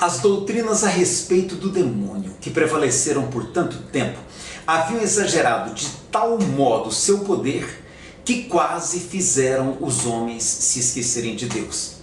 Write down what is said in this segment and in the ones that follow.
As doutrinas a respeito do demônio, que prevaleceram por tanto tempo, haviam exagerado de tal modo seu poder que quase fizeram os homens se esquecerem de Deus.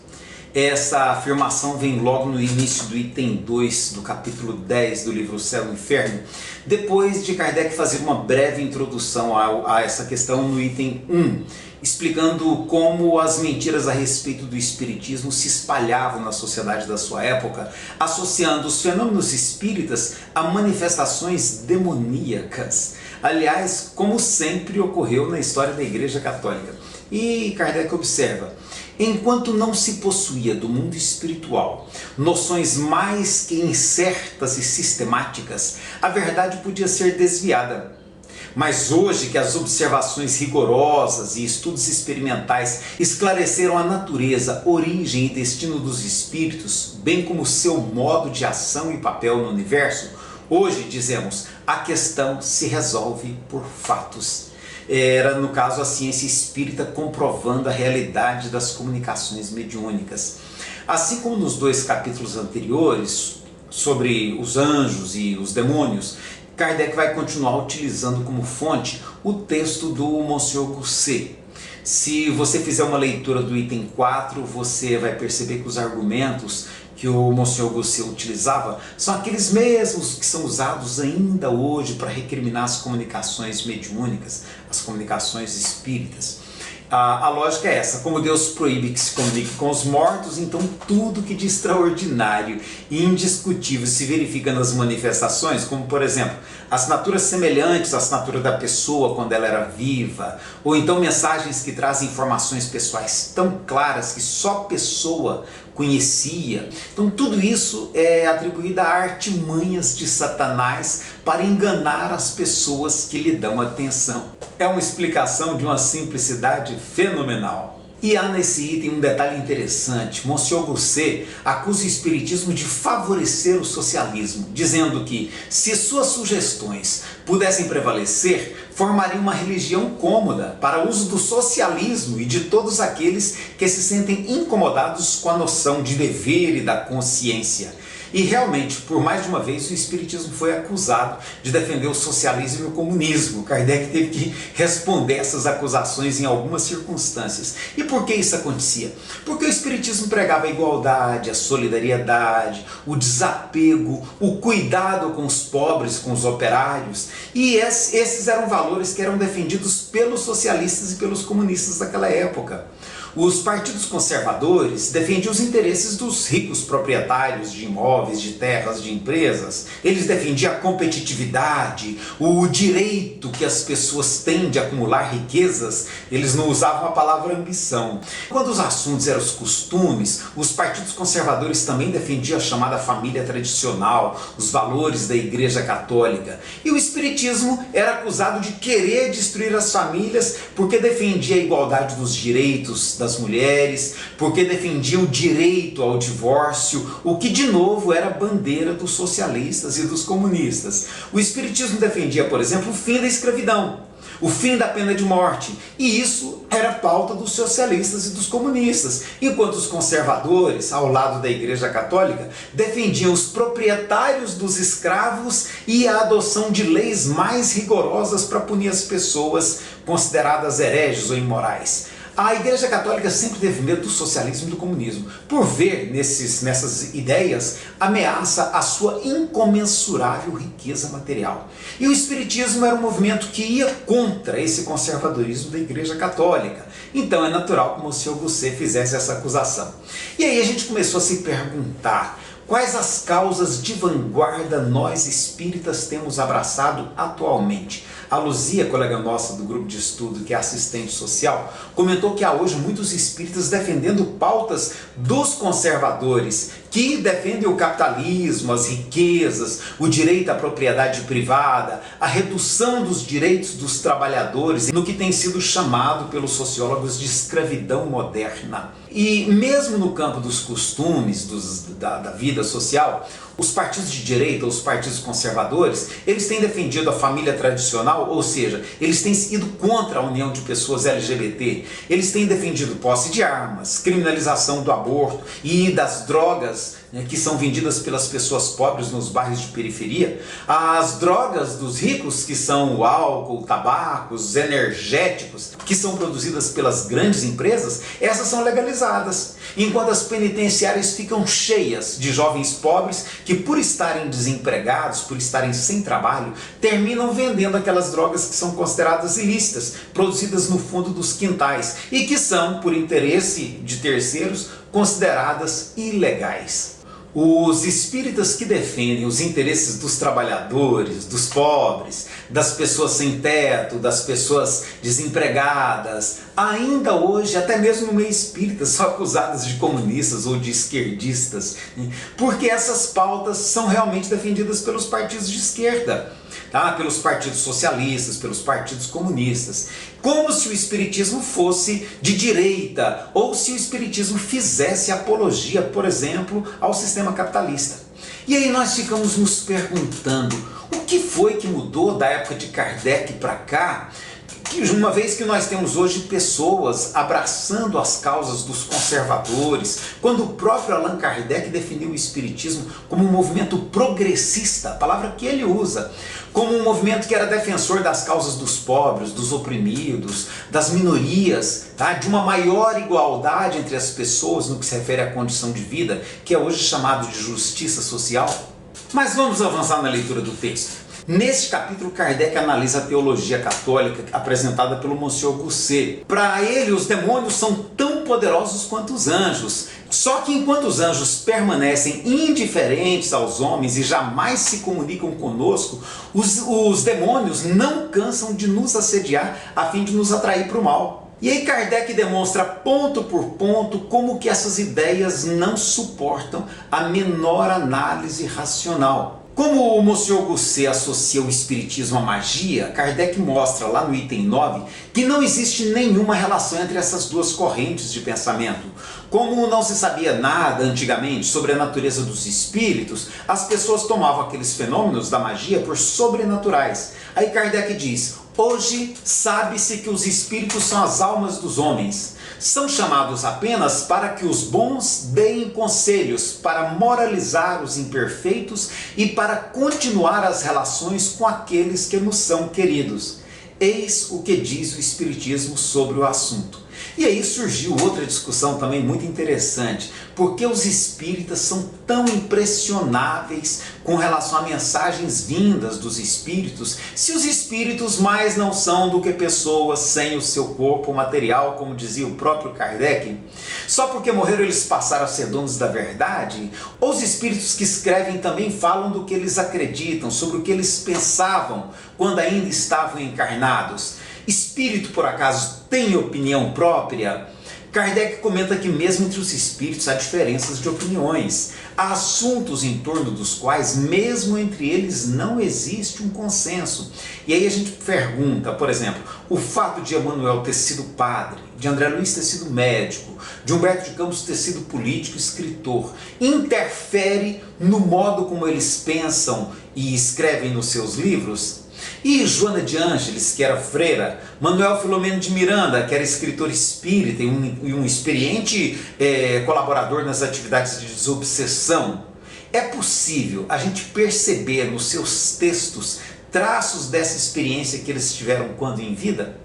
Essa afirmação vem logo no início do item 2 do capítulo 10 do livro O Céu e o Inferno, depois de Kardec fazer uma breve introdução a essa questão no item 1, explicando como as mentiras a respeito do espiritismo se espalhavam na sociedade da sua época, associando os fenômenos espíritas a manifestações demoníacas. Aliás, como sempre ocorreu na história da Igreja Católica. E Kardec observa: enquanto não se possuía do mundo espiritual noções mais que incertas e sistemáticas, a verdade podia ser desviada. Mas hoje que as observações rigorosas e estudos experimentais esclareceram a natureza, origem e destino dos espíritos, bem como seu modo de ação e papel no universo, hoje, dizemos, a questão se resolve por fatos. Era, no caso, a ciência espírita comprovando a realidade das comunicações mediúnicas. Assim como nos dois capítulos anteriores, sobre os anjos e os demônios, Kardec vai continuar utilizando como fonte o texto do Monsieur Gosset. Se você fizer uma leitura do item 4, você vai perceber que os argumentos que o Monsieur Gosset utilizava são aqueles mesmos que são usados ainda hoje para recriminar as comunicações mediúnicas, as comunicações espíritas. A lógica é essa: como Deus proíbe que se comunique com os mortos, então tudo que de extraordinário e indiscutível se verifica nas manifestações, como por exemplo, assinaturas semelhantes à assinatura da pessoa quando ela era viva, ou então mensagens que trazem informações pessoais tão claras que só a pessoa conhecia. Então tudo isso é atribuído a artimanhas de Satanás para enganar as pessoas que lhe dão atenção. É uma explicação de uma simplicidade fenomenal. E há nesse item um detalhe interessante: Monsieur Gosset acusa o espiritismo de favorecer o socialismo, dizendo que, se suas sugestões pudessem prevalecer, formaria uma religião cômoda para uso do socialismo e de todos aqueles que se sentem incomodados com a noção de dever e da consciência. E realmente, por mais de uma vez, o espiritismo foi acusado de defender o socialismo e o comunismo. Kardec teve que responder essas acusações em algumas circunstâncias. E por que isso acontecia? Porque o espiritismo pregava a igualdade, a solidariedade, o desapego, o cuidado com os pobres, com os operários. E esses eram valores que eram defendidos pelos socialistas e pelos comunistas daquela época. Os partidos conservadores defendiam os interesses dos ricos proprietários de imóveis, de terras, de empresas. Eles defendiam a competitividade, o direito que as pessoas têm de acumular riquezas. Eles não usavam a palavra ambição. Quando os assuntos eram os costumes, os partidos conservadores também defendiam a chamada família tradicional, os valores da Igreja Católica. E o espiritismo era acusado de querer destruir as famílias porque defendia a igualdade dos direitos das mulheres, porque defendia o direito ao divórcio, o que de novo era bandeira dos socialistas e dos comunistas. O espiritismo defendia, por exemplo, o fim da escravidão, o fim da pena de morte, e isso era pauta dos socialistas e dos comunistas, enquanto os conservadores, ao lado da Igreja Católica, defendiam os proprietários dos escravos e a adoção de leis mais rigorosas para punir as pessoas consideradas hereges ou imorais. A Igreja Católica sempre teve medo do socialismo e do comunismo, por ver nessas ideias ameaça à sua incomensurável riqueza material. E o espiritismo era um movimento que ia contra esse conservadorismo da Igreja Católica. Então é natural que o Monsieur Gosset fizesse essa acusação. E aí a gente começou a se perguntar: quais as causas de vanguarda nós espíritas temos abraçado atualmente? A Luzia, colega nossa do grupo de estudo, que é assistente social, comentou que há hoje muitos espíritas defendendo pautas dos conservadores, que defendem o capitalismo, as riquezas, o direito à propriedade privada, a redução dos direitos dos trabalhadores, no que tem sido chamado pelos sociólogos de escravidão moderna. E mesmo no campo dos costumes, da vida social, os partidos de direita, os partidos conservadores, eles têm defendido a família tradicional homossexual, ou seja, eles têm ido contra a união de pessoas LGBT, eles têm defendido posse de armas, criminalização do aborto e das drogas, né, que são vendidas pelas pessoas pobres nos bairros de periferia, as drogas dos ricos, que são o álcool, o tabaco, os energéticos, que são produzidas pelas grandes empresas, essas são legalizadas, enquanto as penitenciárias ficam cheias de jovens pobres que, por estarem desempregados, por estarem sem trabalho, terminam vendendo aquelas drogas que são consideradas ilícitas, produzidas no fundo dos quintais e que são, por interesse de terceiros, consideradas ilegais. Os espíritas que defendem os interesses dos trabalhadores, dos pobres, das pessoas sem teto, das pessoas desempregadas, ainda hoje, até mesmo no meio espírita, são acusadas de comunistas ou de esquerdistas, né? Porque essas pautas são realmente defendidas pelos partidos de esquerda, tá? Pelos partidos socialistas, pelos partidos comunistas, como se o espiritismo fosse de direita, ou se o espiritismo fizesse apologia, por exemplo, ao sistema capitalista. E aí nós ficamos nos perguntando, o que foi que mudou da época de Kardec para cá, uma vez que nós temos hoje pessoas abraçando as causas dos conservadores, quando o próprio Allan Kardec definiu o espiritismo como um movimento progressista, a palavra que ele usa, como um movimento que era defensor das causas dos pobres, dos oprimidos, das minorias, tá? De uma maior igualdade entre as pessoas no que se refere à condição de vida, que é hoje chamado de justiça social. Mas vamos avançar na leitura do texto. Neste capítulo, Kardec analisa a teologia católica apresentada pelo Monsieur Gosset. Para ele, os demônios são tão poderosos quanto os anjos. Só que enquanto os anjos permanecem indiferentes aos homens e jamais se comunicam conosco, os demônios não cansam de nos assediar a fim de nos atrair para o mal. E aí Kardec demonstra ponto por ponto como que essas ideias não suportam a menor análise racional. Como o Monsieur Gosset associa o espiritismo à magia, Kardec mostra lá no item 9 que não existe nenhuma relação entre essas duas correntes de pensamento. Como não se sabia nada antigamente sobre a natureza dos espíritos, as pessoas tomavam aqueles fenômenos da magia por sobrenaturais. Aí Kardec diz: hoje sabe-se que os espíritos são as almas dos homens. São chamados apenas para que os bons deem conselhos, para moralizar os imperfeitos e para continuar as relações com aqueles que nos são queridos. Eis o que diz o Espiritismo sobre o assunto. E aí surgiu outra discussão também muito interessante, porque os espíritas são tão impressionáveis com relação a mensagens vindas dos espíritos, se os espíritos mais não são do que pessoas sem o seu corpo material, como dizia o próprio Kardec? Só porque morreram eles passaram a ser donos da verdade? Ou os espíritos que escrevem também falam do que eles acreditam, sobre o que eles pensavam quando ainda estavam encarnados? Espírito, por acaso, tem opinião própria? Kardec comenta que mesmo entre os espíritos há diferenças de opiniões. Há assuntos em torno dos quais, mesmo entre eles, não existe um consenso. E aí a gente pergunta, por exemplo, o fato de Emmanuel ter sido padre, de André Luiz ter sido médico, de Humberto de Campos ter sido político e escritor, interfere no modo como eles pensam e escrevem nos seus livros? E Joana de Ângeles, que era freira, Manuel Filomeno de Miranda, que era escritor espírita e um experiente colaborador nas atividades de desobsessão. É possível a gente perceber nos seus textos traços dessa experiência que eles tiveram quando em vida?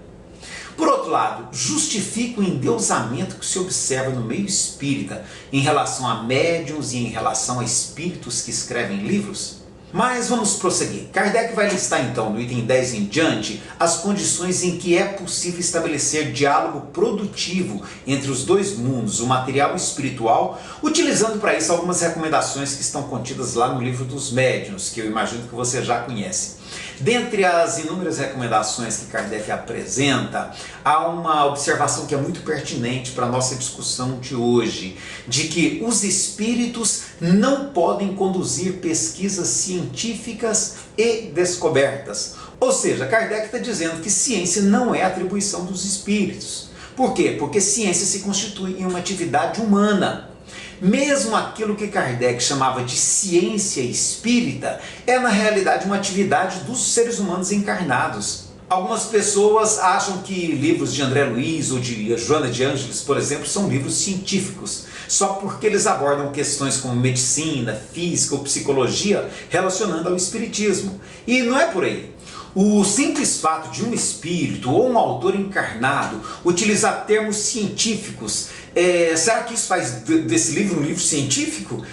Por outro lado, justifica o endeusamento que se observa no meio espírita em relação a médiuns e em relação a espíritos que escrevem livros? Mas vamos prosseguir. Kardec vai listar então, no item 10 em diante, as condições em que é possível estabelecer diálogo produtivo entre os dois mundos, o material e o espiritual, utilizando para isso algumas recomendações que estão contidas lá no livro dos médiuns, que eu imagino que você já conhece. Dentre as inúmeras recomendações que Kardec apresenta, há uma observação que é muito pertinente para a nossa discussão de hoje, de que os espíritos não podem conduzir pesquisas científicas e descobertas. Ou seja, Kardec está dizendo que ciência não é atribuição dos espíritos. Por quê? Porque ciência se constitui em uma atividade humana. Mesmo aquilo que Kardec chamava de ciência espírita é na realidade uma atividade dos seres humanos encarnados. Algumas pessoas acham que livros de André Luiz ou de Joana de Ângeles, por exemplo, são livros científicos, só porque eles abordam questões como medicina, física ou psicologia relacionando ao espiritismo. E não é por aí. O simples fato de um espírito ou um autor encarnado utilizar termos científicos, será que isso faz desse livro um livro científico?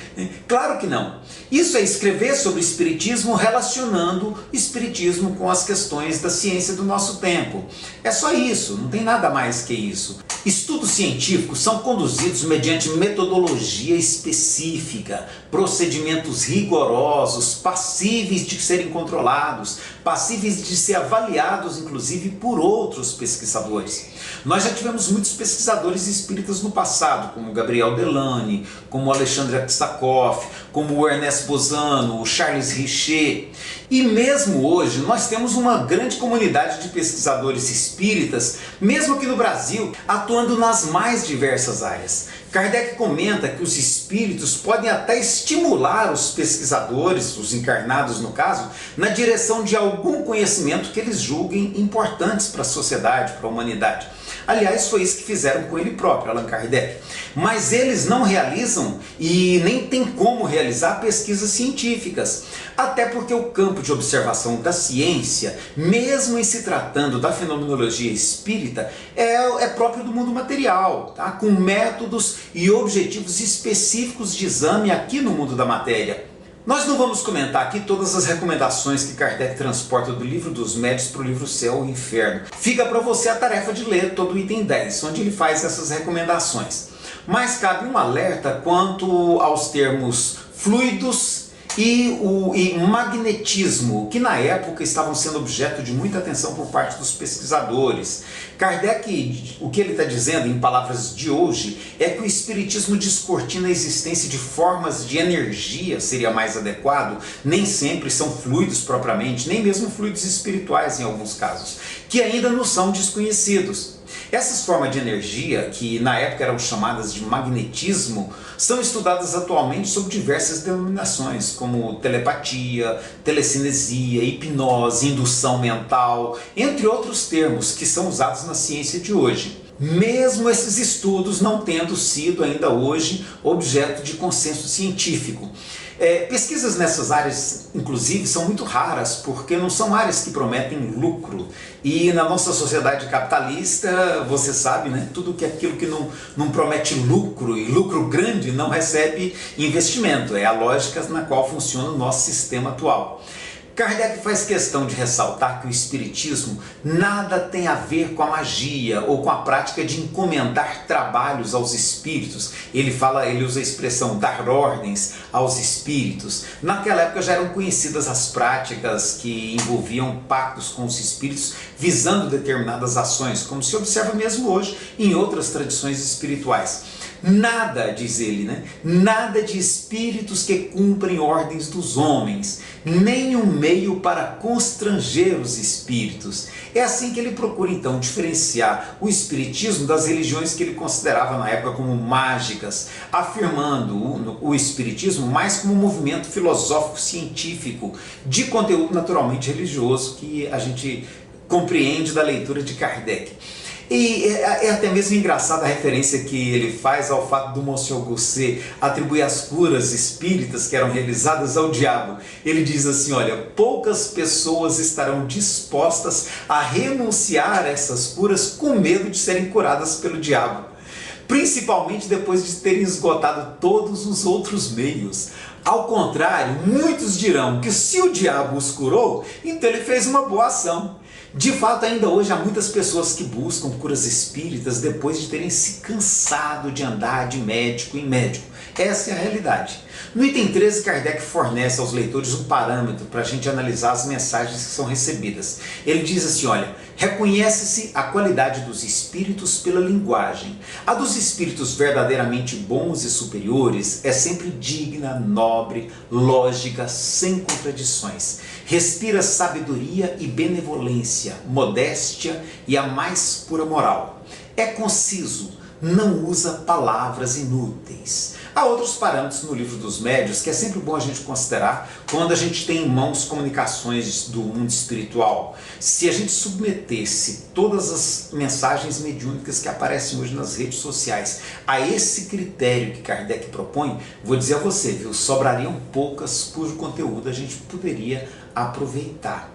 Claro que não. Isso é escrever sobre espiritismo relacionando espiritismo com as questões da ciência do nosso tempo. É só isso, não tem nada mais que isso. Estudos científicos são conduzidos mediante metodologia específica, procedimentos rigorosos, passíveis de serem controlados, passíveis de ser avaliados inclusive por outros pesquisadores. Nós já tivemos muitos pesquisadores espíritas no passado, como Gabriel Delany, como Alexandre Aksakoff, como o Ernest Bozano, o Charles Richer. E mesmo hoje nós temos uma grande comunidade de pesquisadores espíritas, mesmo aqui no Brasil, atuando nas mais diversas áreas. Kardec comenta que os espíritos podem até estimular os pesquisadores, os encarnados no caso, na direção de algum conhecimento que eles julguem importantes para a sociedade, para a humanidade. Aliás, foi isso que fizeram com ele próprio, Allan Kardec. Mas eles não realizam e nem tem como realizar pesquisas científicas. Até porque o campo de observação da ciência, mesmo em se tratando da fenomenologia espírita, é próprio do mundo material, tá? Com métodos e objetivos específicos de exame aqui no mundo da matéria. Nós não vamos comentar aqui todas as recomendações que Kardec transporta do Livro dos Médiuns para o livro Céu e Inferno. Fica para você a tarefa de ler todo o item 10, onde ele faz essas recomendações. Mas cabe um alerta quanto aos termos fluidos e magnetismo, que na época estavam sendo objeto de muita atenção por parte dos pesquisadores. Kardec, o que ele está dizendo em palavras de hoje, é que o espiritismo descortina a existência de formas de energia, seria mais adequado, nem sempre são fluidos propriamente, nem mesmo fluidos espirituais em alguns casos, que ainda não são desconhecidos. Essas formas de energia, que na época eram chamadas de magnetismo, são estudadas atualmente sob diversas denominações, como telepatia, telecinesia, hipnose, indução mental, entre outros termos que são usados na ciência de hoje. Mesmo esses estudos não tendo sido ainda hoje objeto de consenso científico. Pesquisas nessas áreas, inclusive, são muito raras, porque não são áreas que prometem lucro. E na nossa sociedade capitalista, você sabe, né? Tudo que aquilo que não promete lucro, e lucro grande, não recebe investimento. É a lógica na qual funciona o nosso sistema atual. Kardec faz questão de ressaltar que o espiritismo nada tem a ver com a magia ou com a prática de encomendar trabalhos aos espíritos. Ele usa a expressão dar ordens aos espíritos. Naquela época já eram conhecidas as práticas que envolviam pactos com os espíritos visando determinadas ações, como se observa mesmo hoje em outras tradições espirituais. Nada, diz ele, né? Nada de espíritos que cumprem ordens dos homens, nem um meio para constranger os espíritos. É assim que ele procura então diferenciar o espiritismo das religiões que ele considerava na época como mágicas, afirmando o espiritismo mais como um movimento filosófico científico, de conteúdo naturalmente religioso, que a gente compreende da leitura de Kardec. E é até mesmo engraçada a referência que ele faz ao fato do Monsieur Gosset atribuir as curas espíritas que eram realizadas ao diabo. Ele diz assim, olha, poucas pessoas estarão dispostas a renunciar a essas curas com medo de serem curadas pelo diabo, principalmente depois de terem esgotado todos os outros meios. Ao contrário, muitos dirão que se o diabo os curou, então ele fez uma boa ação. De fato, ainda hoje há muitas pessoas que buscam curas espíritas depois de terem se cansado de andar de médico em médico. Essa é a realidade. No item 13, Kardec fornece aos leitores um parâmetro para a gente analisar as mensagens que são recebidas. Ele diz assim, olha, reconhece-se a qualidade dos espíritos pela linguagem. A dos espíritos verdadeiramente bons e superiores é sempre digna, nobre, lógica, sem contradições. Respira sabedoria e benevolência, modéstia e a mais pura moral. É conciso, não usa palavras inúteis. Há outros parâmetros no livro dos médiuns que é sempre bom a gente considerar quando a gente tem em mãos comunicações do mundo espiritual. Se a gente submetesse todas as mensagens mediúnicas que aparecem hoje nas redes sociais a esse critério que Kardec propõe, vou dizer a você, viu, sobrariam poucas cujo conteúdo a gente poderia aproveitar.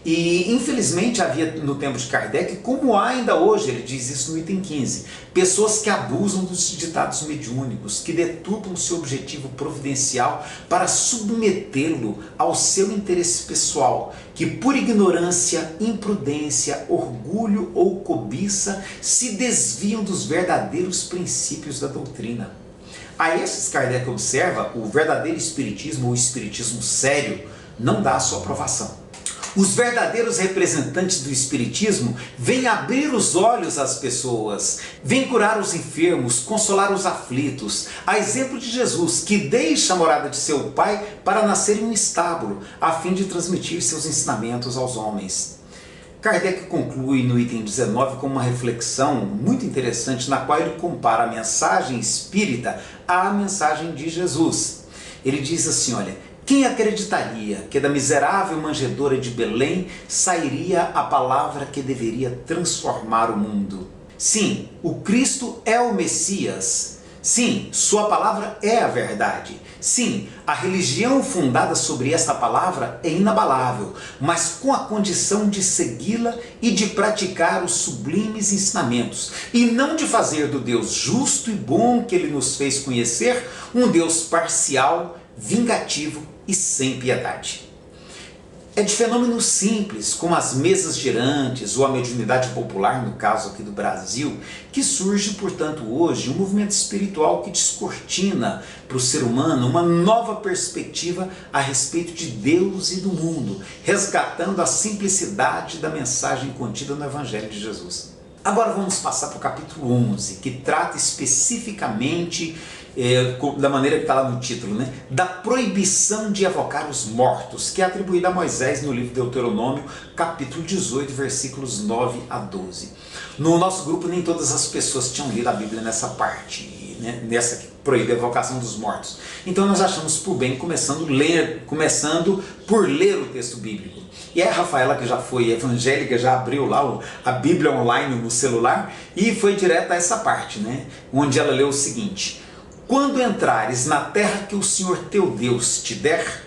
E infelizmente havia no tempo de Kardec, como há ainda hoje, ele diz isso no item 15, pessoas que abusam dos ditados mediúnicos, que deturpam seu objetivo providencial para submetê-lo ao seu interesse pessoal, que por ignorância, imprudência, orgulho ou cobiça se desviam dos verdadeiros princípios da doutrina. A esses Kardec observa, o verdadeiro espiritismo, ou espiritismo sério, não dá a sua aprovação. Os verdadeiros representantes do Espiritismo vêm abrir os olhos às pessoas, vêm curar os enfermos, consolar os aflitos, a exemplo de Jesus, que deixa a morada de seu Pai para nascer em um estábulo, a fim de transmitir seus ensinamentos aos homens. Kardec conclui no item 19 com uma reflexão muito interessante, na qual ele compara a mensagem espírita à mensagem de Jesus. Ele diz assim, olha, quem acreditaria que da miserável manjedoura de Belém sairia a palavra que deveria transformar o mundo? Sim, o Cristo é o Messias. Sim, sua palavra é a verdade. Sim, a religião fundada sobre esta palavra é inabalável, mas com a condição de segui-la e de praticar os sublimes ensinamentos, e não de fazer do Deus justo e bom que ele nos fez conhecer um Deus parcial, vingativo e sem piedade. É de fenômenos simples, como as mesas girantes ou a mediunidade popular, no caso aqui do Brasil, que surge, portanto, hoje um movimento espiritual que descortina para o ser humano uma nova perspectiva a respeito de Deus e do mundo, resgatando a simplicidade da mensagem contida no Evangelho de Jesus. Agora vamos passar para o capítulo 11, que trata especificamente da maneira que está lá no título, né? Da proibição de evocar os mortos, que é atribuída a Moisés no livro de Deuteronômio, capítulo 18, versículos 9 a 12. No nosso grupo nem todas as pessoas tinham lido a Bíblia nessa parte, né? Nessa que proíbe a evocação dos mortos. Então nós achamos por bem começando por ler o texto bíblico. E a Rafaela, que já foi evangélica, já abriu lá a Bíblia online no celular e foi direto a essa parte, né? Onde ela leu o seguinte: quando entrares na terra que o Senhor teu Deus te der,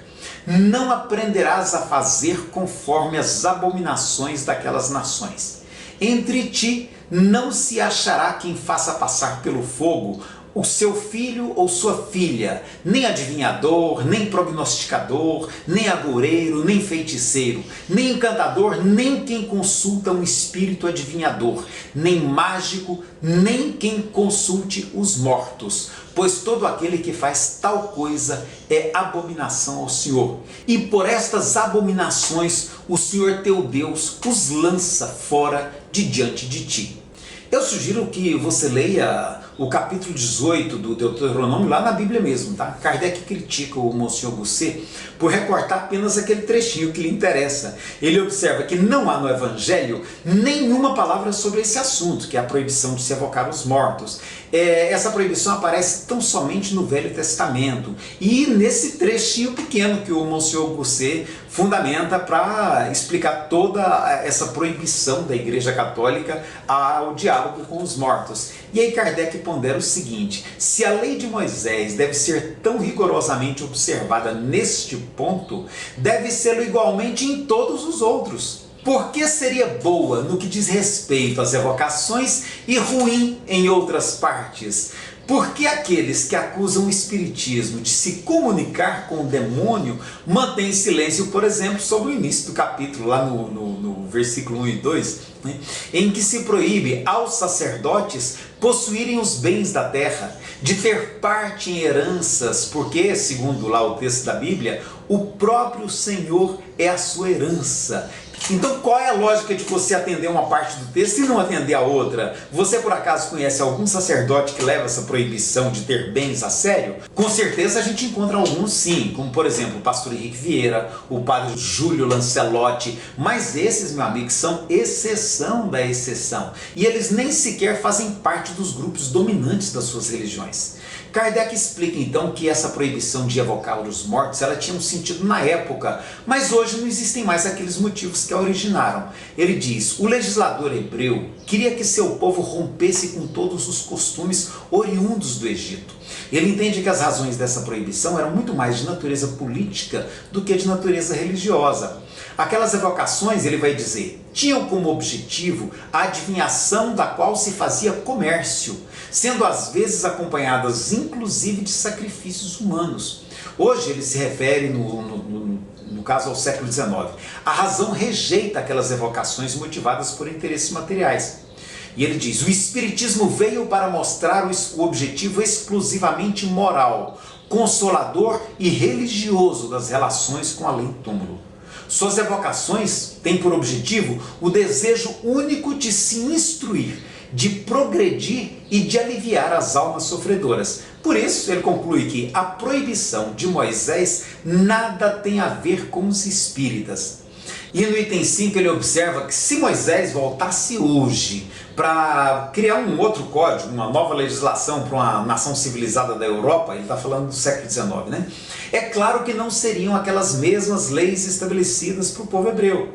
não aprenderás a fazer conforme as abominações daquelas nações. Entre ti não se achará quem faça passar pelo fogo o seu filho ou sua filha, nem adivinhador, nem prognosticador, nem agoureiro, nem feiticeiro, nem encantador, nem quem consulta um espírito adivinhador, nem mágico, nem quem consulte os mortos, pois todo aquele que faz tal coisa é abominação ao Senhor. E por estas abominações o Senhor teu Deus os lança fora de diante de ti. Eu sugiro que você leia o capítulo 18 do Deuteronômio lá na Bíblia mesmo, tá? Kardec critica o Monsieur Gosset por recortar apenas aquele trechinho que lhe interessa. Ele observa que não há no Evangelho nenhuma palavra sobre esse assunto, que é a proibição de se evocar os mortos. Essa proibição aparece tão somente no Velho Testamento e nesse trechinho pequeno que o Monsieur Gosset fundamenta para explicar toda essa proibição da Igreja Católica ao diálogo com os mortos. E aí Kardec pondera o seguinte: se a lei de Moisés deve ser tão rigorosamente observada neste ponto, deve ser igualmente em todos os outros. Por que seria boa no que diz respeito às evocações e ruim em outras partes? Porque aqueles que acusam o espiritismo de se comunicar com o demônio mantêm silêncio, por exemplo, sobre o início do capítulo, lá no versículo 1 e 2, né, em que se proíbe aos sacerdotes possuírem os bens da terra, de ter parte em heranças, porque, segundo lá o texto da Bíblia, o próprio Senhor é a sua herança, Então qual é a lógica de você atender uma parte do texto e não atender a outra? Você por acaso conhece algum sacerdote que leva essa proibição de ter bens a sério? Com certeza a gente encontra alguns sim, como por exemplo o pastor Henrique Vieira, o padre Júlio Lancelotti, mas esses, meu amigo, são exceção da exceção. E eles nem sequer fazem parte dos grupos dominantes das suas religiões. Kardec explica então que essa proibição de evocar os mortos ela tinha um sentido na época, mas hoje não existem mais aqueles motivos que a originaram. Ele diz, o legislador hebreu queria que seu povo rompesse com todos os costumes oriundos do Egito. Ele entende que as razões dessa proibição eram muito mais de natureza política do que de natureza religiosa. Aquelas evocações, ele vai dizer, tinham como objetivo a adivinhação da qual se fazia comércio, sendo às vezes acompanhadas inclusive de sacrifícios humanos. Hoje ele se refere, no caso ao século XIX, a razão rejeita aquelas evocações motivadas por interesses materiais. E ele diz, o Espiritismo veio para mostrar o objetivo exclusivamente moral, consolador e religioso das relações com além-túmulo. Suas evocações têm por objetivo o desejo único de se instruir, de progredir e de aliviar as almas sofredoras. Por isso, ele conclui que a proibição de Moisés nada tem a ver com os espíritas. E no item 5 ele observa que se Moisés voltasse hoje para criar um outro código, uma nova legislação para uma nação civilizada da Europa, ele está falando do século XIX, né? É claro que não seriam aquelas mesmas leis estabelecidas para o povo hebreu.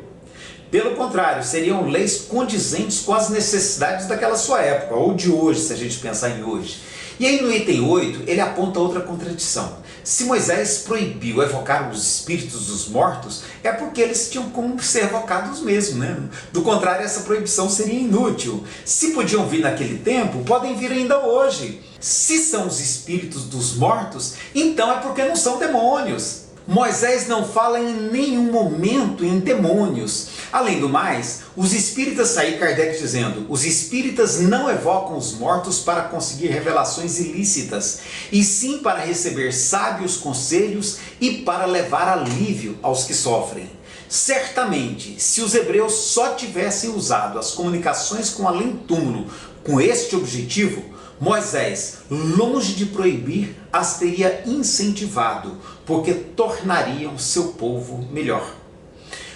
Pelo contrário, seriam leis condizentes com as necessidades daquela sua época, ou de hoje, se a gente pensar em hoje. E aí no item 8, ele aponta outra contradição. Se Moisés proibiu evocar os espíritos dos mortos, é porque eles tinham como ser evocados mesmo, né? Do contrário, essa proibição seria inútil. Se podiam vir naquele tempo, podem vir ainda hoje. Se são os espíritos dos mortos, então é porque não são demônios. Moisés não fala em nenhum momento em demônios. Além do mais, os espíritas, aí Kardec dizendo, os espíritas não evocam os mortos para conseguir revelações ilícitas, e sim para receber sábios conselhos e para levar alívio aos que sofrem. Certamente, se os hebreus só tivessem usado as comunicações com além-túmulo com este objetivo, Moisés, longe de proibir, as teria incentivado, porque tornariam seu povo melhor.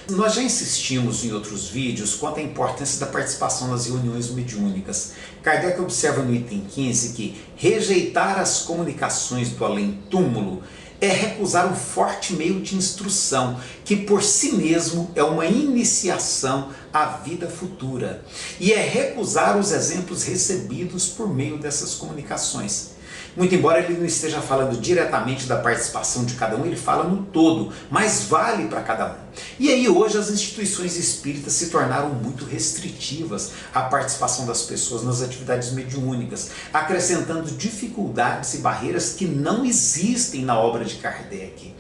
Nós já insistimos em outros vídeos quanto à importância da participação nas reuniões mediúnicas. Kardec observa no item 15 que rejeitar as comunicações do além-túmulo é recusar um forte meio de instrução, que por si mesmo é uma iniciação à vida futura. E é recusar os exemplos recebidos por meio dessas comunicações. Muito embora ele não esteja falando diretamente da participação de cada um, ele fala no todo, mas vale para cada um. E aí hoje as instituições espíritas se tornaram muito restritivas à participação das pessoas nas atividades mediúnicas, acrescentando dificuldades e barreiras que não existem na obra de Kardec.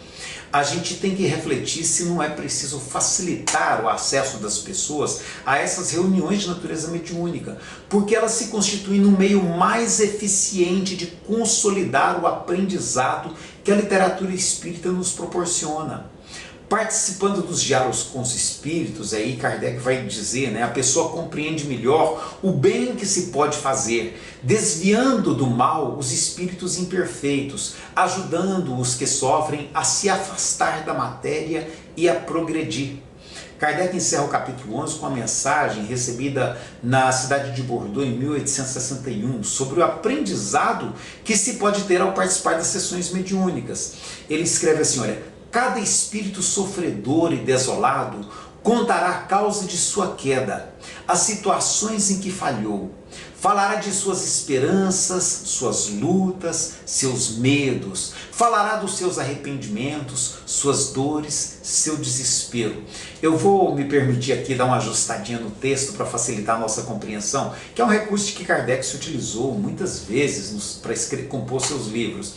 A gente tem que refletir se não é preciso facilitar o acesso das pessoas a essas reuniões de natureza mediúnica, porque elas se constituem no meio mais eficiente de consolidar o aprendizado que a literatura espírita nos proporciona. Participando dos diálogos com os espíritos, aí Kardec vai dizer, né, a pessoa compreende melhor o bem que se pode fazer, desviando do mal os espíritos imperfeitos, ajudando os que sofrem a se afastar da matéria e a progredir. Kardec encerra o capítulo 11 com a mensagem recebida na cidade de Bordeaux em 1861 sobre o aprendizado que se pode ter ao participar das sessões mediúnicas. Ele escreve assim, olha, cada espírito sofredor e desolado contará a causa de sua queda, as situações em que falhou, falará de suas esperanças, suas lutas, seus medos, falará dos seus arrependimentos, suas dores, seu desespero. Eu vou me permitir aqui dar uma ajustadinha no texto para facilitar a nossa compreensão, que é um recurso que Kardec se utilizou muitas vezes para compor seus livros.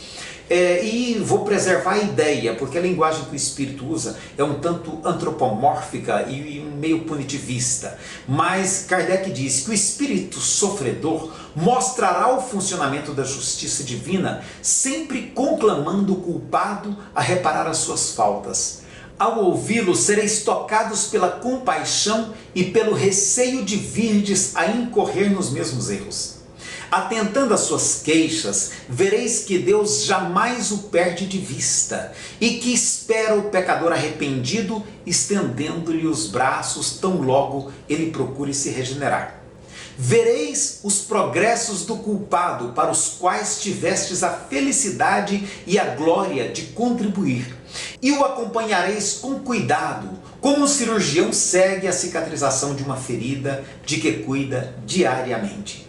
E vou preservar a ideia, porque a linguagem que o Espírito usa é um tanto antropomórfica e meio punitivista. Mas Kardec diz que o Espírito sofredor mostrará o funcionamento da justiça divina, sempre conclamando o culpado a reparar as suas faltas. Ao ouvi-lo, sereis tocados pela compaixão e pelo receio de virdes a incorrer nos mesmos erros. Atentando às suas queixas, vereis que Deus jamais o perde de vista e que espera o pecador arrependido, estendendo-lhe os braços tão logo ele procure se regenerar. Vereis os progressos do culpado, para os quais tivestes a felicidade e a glória de contribuir, e o acompanhareis com cuidado, como o cirurgião segue a cicatrização de uma ferida de que cuida diariamente.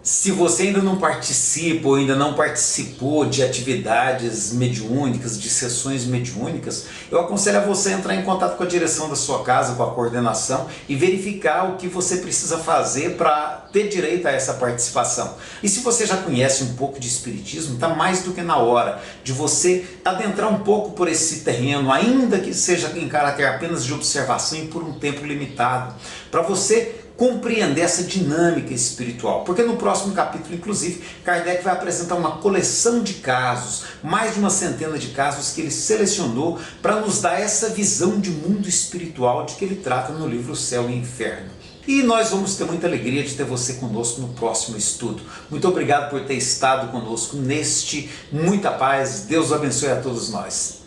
Se você ainda não participa ou ainda não participou de atividades mediúnicas, de sessões mediúnicas, eu aconselho a você entrar em contato com a direção da sua casa, com a coordenação e verificar o que você precisa fazer para ter direito a essa participação. E se você já conhece um pouco de espiritismo, está mais do que na hora de você adentrar um pouco por esse terreno, ainda que seja em caráter apenas de observação e por um tempo limitado, para você compreender essa dinâmica espiritual, porque no próximo capítulo, inclusive, Kardec vai apresentar uma coleção de casos, mais de uma centena de casos que ele selecionou para nos dar essa visão de mundo espiritual de que ele trata no livro Céu e Inferno. E nós vamos ter muita alegria de ter você conosco no próximo estudo. Muito obrigado por ter estado conosco neste. Muita paz, Deus abençoe a todos nós.